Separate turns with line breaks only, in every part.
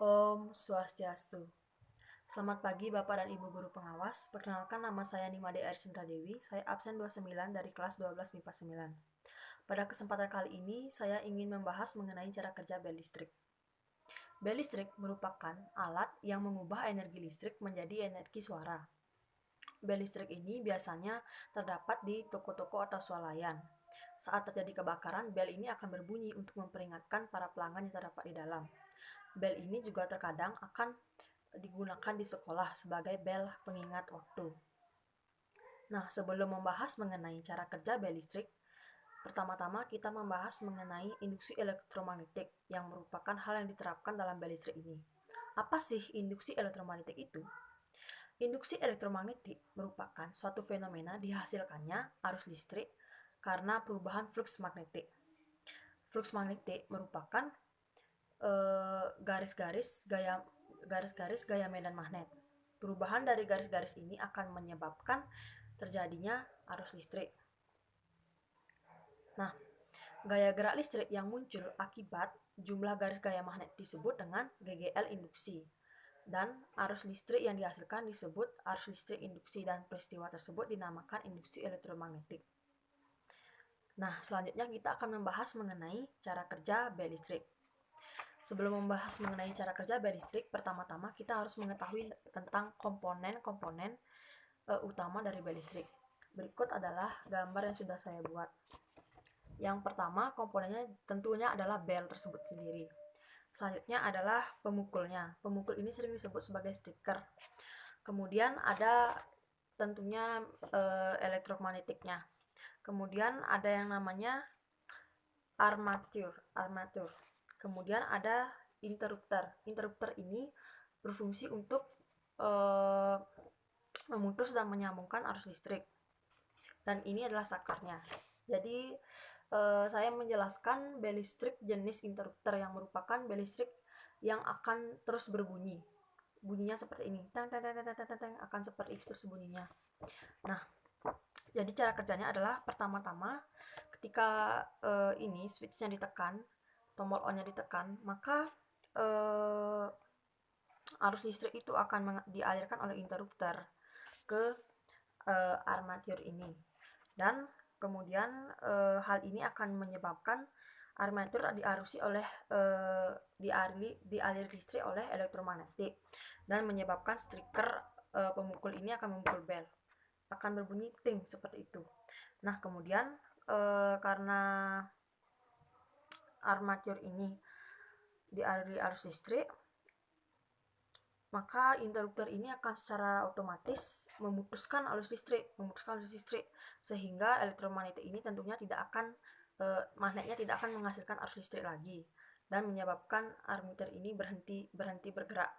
Om Swastiastu. Selamat pagi Bapak dan Ibu Guru Pengawas. Perkenalkan nama saya Nimade Archandra Dewi. Saya absen 29 dari kelas 12 MIPA 9. Pada kesempatan kali ini, saya ingin membahas mengenai cara kerja bel listrik. Bel listrik merupakan alat yang mengubah energi listrik menjadi energi suara. Bel listrik ini biasanya terdapat di toko-toko atau swalayan. Saat terjadi kebakaran, bel ini akan berbunyi untuk memperingatkan para pelanggan yang terdapat di dalam. Bel ini juga terkadang akan digunakan di sekolah sebagai bel pengingat waktu. Nah, sebelum membahas mengenai cara kerja bel listrik, pertama-tama kita membahas mengenai induksi elektromagnetik yang merupakan hal yang diterapkan dalam bel listrik ini. Apa sih induksi elektromagnetik itu? Induksi elektromagnetik merupakan suatu fenomena dihasilkannya arus listrik karena perubahan flux magnetik. Flux magnetik merupakan garis-garis gaya medan magnet. Perubahan dari garis-garis ini akan menyebabkan terjadinya arus listrik. Nah, gaya gerak listrik yang muncul akibat jumlah garis gaya magnet disebut dengan GGL induksi. Dan arus listrik yang dihasilkan disebut arus listrik induksi, dan peristiwa tersebut dinamakan induksi elektromagnetik. Nah, selanjutnya kita akan membahas mengenai cara kerja bel listrik. Sebelum membahas mengenai cara kerja bel listrik, pertama-tama kita harus mengetahui tentang komponen-komponen utama dari bel listrik. Berikut adalah gambar yang sudah saya buat. Yang pertama, komponennya tentunya adalah bel tersebut sendiri. Selanjutnya adalah pemukulnya. Pemukul ini sering disebut sebagai stiker. Kemudian ada tentunya elektromagnetiknya. Kemudian ada yang namanya armatur. Kemudian ada interrupter. Interrupter ini berfungsi untuk memutus dan menyambungkan arus listrik. Dan ini adalah sakarnya. Jadi saya menjelaskan bel listrik jenis interrupter yang merupakan bel listrik yang akan terus berbunyi. Bunyinya seperti ini. Teng teng teng teng teng teng, akan seperti itu terus bunyinya. Nah, jadi cara kerjanya adalah pertama-tama ketika ini switch-nya ditekan, tombol on-nya ditekan, maka arus listrik itu akan dialirkan oleh interrupter ke armatur ini. Dan kemudian hal ini akan menyebabkan armatur dialiri listrik oleh elektromagnetik dan menyebabkan striker pemukul ini akan memukul bel, akan berbunyi ting seperti itu. Nah, kemudian karena armatur ini dialiri arus listrik, maka interrupter ini akan secara otomatis memutuskan arus listrik, sehingga elektromagnetik ini tentunya magnetnya tidak akan menghasilkan arus listrik lagi, dan menyebabkan armatur ini berhenti bergerak.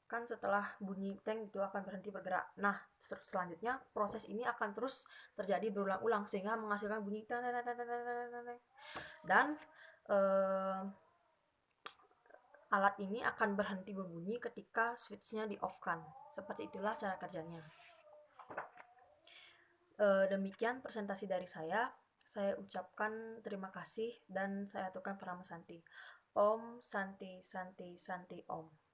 Kan setelah bunyi teng itu akan berhenti bergerak. Nah, selanjutnya proses ini akan terus terjadi berulang-ulang sehingga menghasilkan bunyi teng teng teng teng teng teng. Dan alat ini akan berhenti berbunyi ketika switch-nya di-off-kan. Seperti itulah cara kerjanya. Demikian presentasi dari saya. Saya ucapkan terima kasih dan saya aturkan Paramasanti. Om Santi Santi Santi Om.